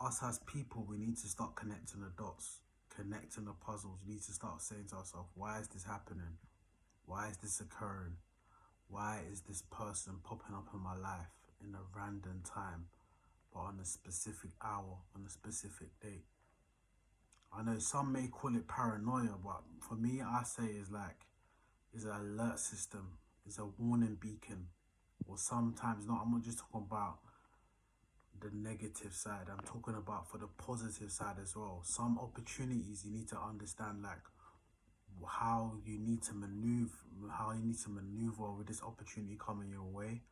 us as people, we need to start connecting the dots, connecting the puzzles. We need to start saying to ourselves, why is this happening? Why is this occurring? Why is this person popping up in my life in a random time, but on a specific hour, on a specific date? I know some may call it paranoia, but for me, I say it's an alert system, it's a warning beacon. Or sometimes not, I'm not just talking about the negative side, I'm talking about for the positive side as well. Some opportunities you need to understand, like how you need to maneuver with this opportunity coming your way,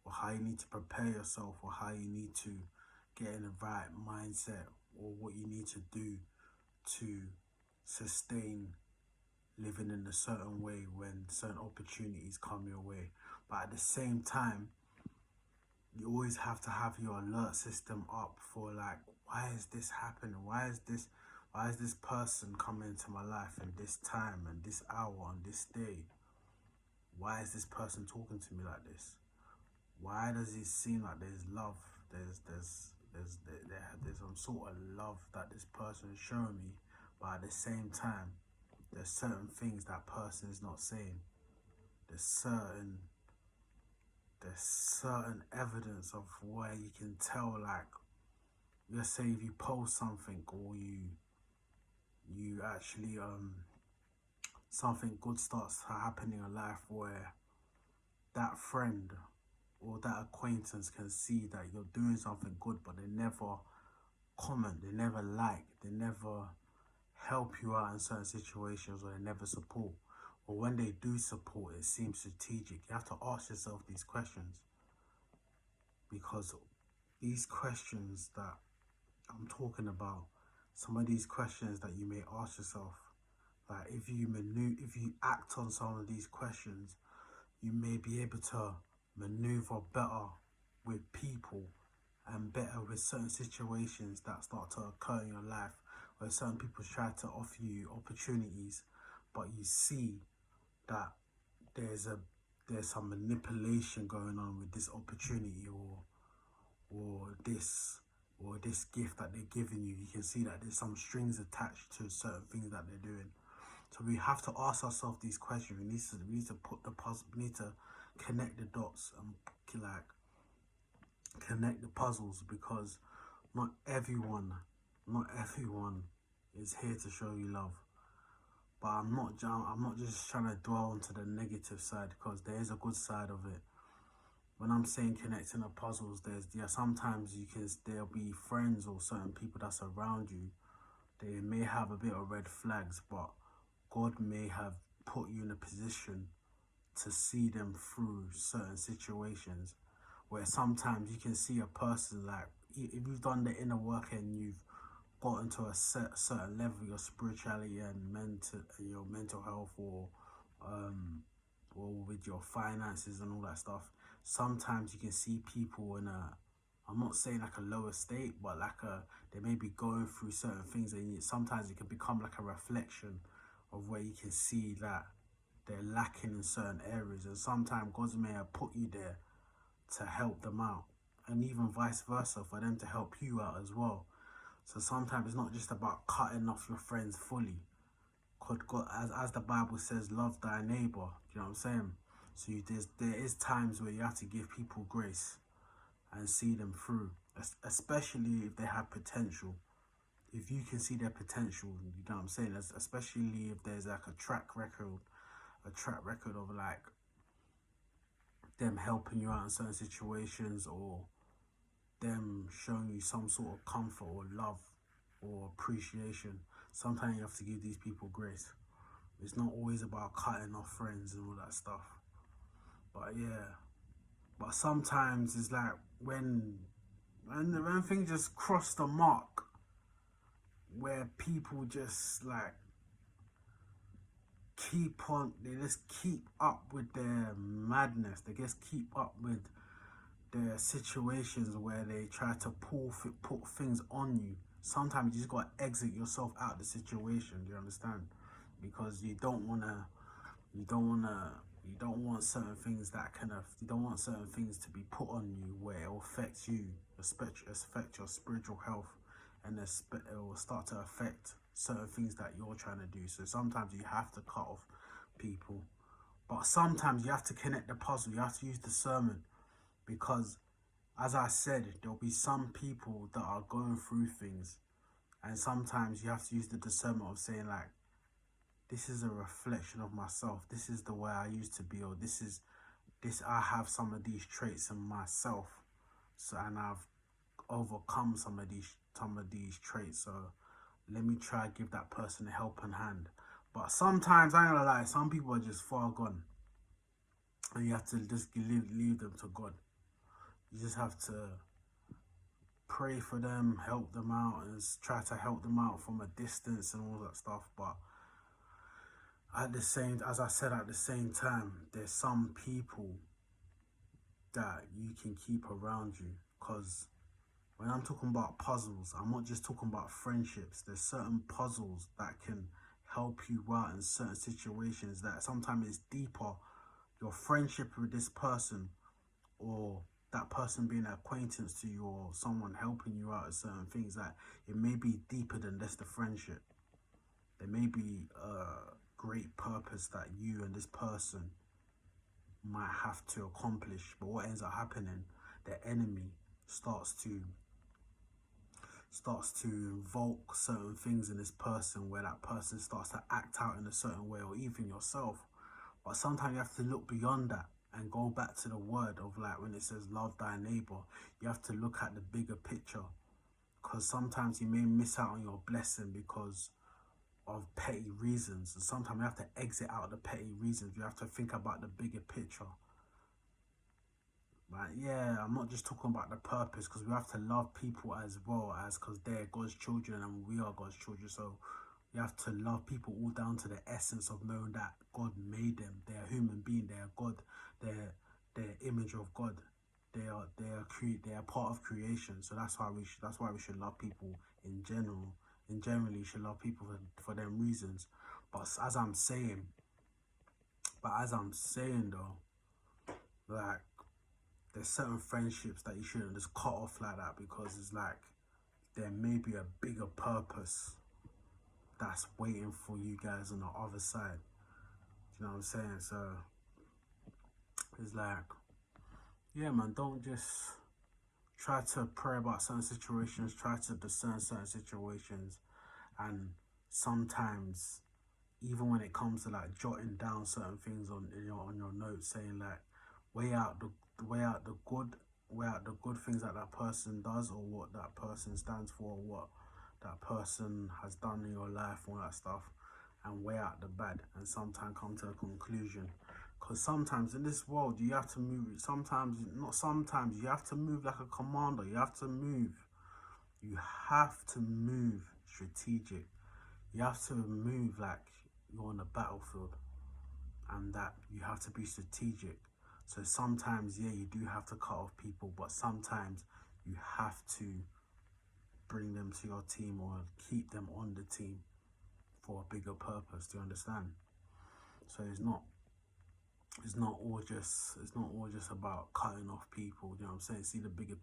or how you need to prepare yourself, or how you need to get in the right mindset, or what you need to do to sustain living in a certain way when certain opportunities come your way. But at the same time, you always have to have your alert system up for, like, why is this happening? Why is this person coming into my life in this time and this hour on this day? Why is this person talking to me like this? Why does it seem like there's love? There's some sort of love that this person is showing me, but at the same time, there's certain things that person is not saying. There's certain evidence of where you can tell, like, let's say if you post something, or you actually something good starts happening in life, where that friend or that acquaintance can see that you're doing something good, but they never comment, they never like, they never help you out in certain situations, or they never support. Or when they do support, it seems strategic. You have to ask yourself these questions, because these questions that I'm talking about, some of these questions that you may ask yourself, like if you act on some of these questions, you may be able to maneuver better with people and better with certain situations that start to occur in your life, where certain people try to offer you opportunities, but you see that there's some manipulation going on with this opportunity, or this gift that they're giving you. You can see that there's some strings attached to certain things that they're doing. So we have to ask ourselves these questions. We need to put the puzzle. We need to connect the dots and like connect the puzzles, because not everyone is here to show you love. But I'm not just trying to dwell onto the negative side, because there is a good side of it. When I'm saying connecting the puzzles, sometimes there'll be friends or certain people that's around you. They may have a bit of red flags, but God may have put you in a position to see them through certain situations, where sometimes you can see a person, like if you've done the inner work and you've gotten to a certain level, your spirituality and your mental health, or with your finances and all that stuff. Sometimes you can see people in I'm not saying like a lower state, but they may be going through certain things, and sometimes it can become like a reflection of where you can see that they're lacking in certain areas, and sometimes God may have put you there to help them out, and even vice versa, for them to help you out as well. So sometimes it's not just about cutting off your friends fully. God, as the Bible says, love thy neighbor. You know what I'm saying? So there is times where you have to give people grace and see them through, especially if they have potential. If you can see their potential, you know what I'm saying? Especially if there's like a track record of like them helping you out in certain situations, or them showing you some sort of comfort or love or appreciation. Sometimes you have to give these people grace. It's not always about cutting off friends and all that stuff. But yeah, but sometimes it's like when things just cross the mark, where people just like they just keep up with their madness. They just keep up with their situations where they try to put things on you. Sometimes you just gotta exit yourself out of the situation. Do you understand? Because you don't want certain things you don't want certain things to be put on you where it will affect you, affect your spiritual health. and it will start to affect certain things that you're trying to do. So sometimes you have to cut off people, but sometimes you have to connect the puzzle. You have to use discernment, because as I said, there'll be some people that are going through things, and sometimes you have to use the discernment of saying like, this is a reflection of myself. This is the way I used to be, or this I have some of these traits in myself. So, and I've overcome some of these traits. So let me try to give that person a helping hand. But sometimes, I ain't gonna lie, some people are just far gone, and you have to just leave them to God. You just have to pray for them, help them out, and try to help them out from a distance and all that stuff. But at the same, as I said, at the same time, there's some people that you can keep around you, because when I'm talking about puzzles, I'm not just talking about friendships. There's certain puzzles that can help you out in certain situations that sometimes it's deeper. Your friendship with this person, or that person being an acquaintance to you, or someone helping you out with certain things, that it may be deeper than just the friendship. There may be a great purpose that you and this person might have to accomplish, but what ends up happening, the enemy starts to invoke certain things in this person, where that person starts to act out in a certain way, or even yourself. But sometimes you have to look beyond that and go back to the word of, like, when it says love thy neighbor, you have to look at the bigger picture, because sometimes you may miss out on your blessing because of petty reasons, and sometimes you have to exit out the petty reasons. You have to think about the bigger picture. Like, yeah, I'm not just talking about the purpose, because we have to love people as well, as because they're God's children and we are God's children. So you have to love people all down to the essence of knowing that God made them. They're a human being. They're God. They're image of God. They are part of creation. So that's why we should love people in general. In general, you should love people for them reasons. But as I'm saying though, like, there's certain friendships that you shouldn't just cut off like that, because it's like there may be a bigger purpose that's waiting for you guys on the other side. Do you know what I'm saying? So it's like, yeah, man, don't just try to pray about certain situations, try to discern certain situations, and sometimes even when it comes to like jotting down certain things on your notes, saying like, weigh out the good things that person does, or what that person stands for, or what that person has done in your life, all that stuff, and weigh out the bad, and sometimes come to a conclusion. Because sometimes in this world you have to move. Sometimes you have to move like a commander. You have to move strategic. You have to move like you're on the battlefield, and that you have to be strategic. So sometimes, yeah, you do have to cut off people, but sometimes you have to bring them to your team, or keep them on the team for a bigger purpose. Do you understand? So it's not all just about cutting off people. You know what I'm saying? See the bigger picture.